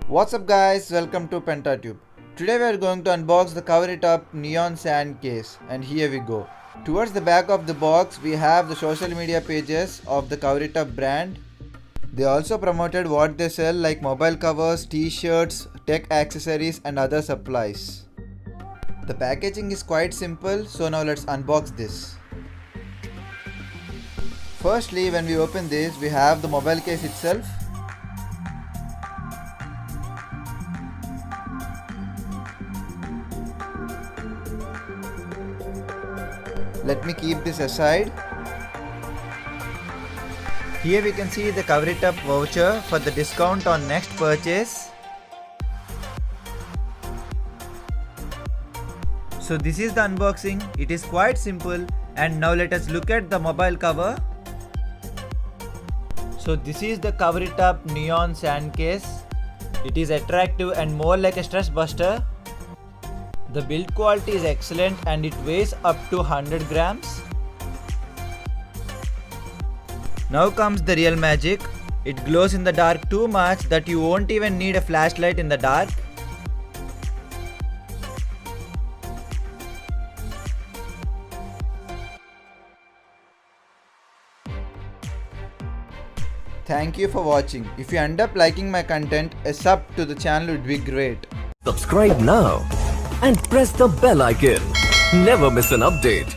What's up guys, welcome to PENTA TUBE. Today we are going to unbox the Cover It Up neon sand case, and here we go. Towards the back of the box we have the social media pages of the Cover It Up brand. They also promoted what they sell like mobile covers, t-shirts, tech accessories and other supplies. The packaging is quite simple, so now let's unbox this. Firstly, when we open this, we have the mobile case itself. Let me keep this aside. Here we can see the Cover It Up voucher for the discount on next purchase. So this is the unboxing. It is quite simple, and now let us look at the mobile cover. So this is the Cover It Up neon sand case. It is attractive and more like a stress buster. The build quality is excellent and it weighs up to 100 grams. Now comes the real magic. It glows in the dark too much that you won't even need a flashlight in the dark. Thank you for watching. If you end up liking my content, a sub to the channel would be great. Subscribe now and press the bell icon. Never miss an update.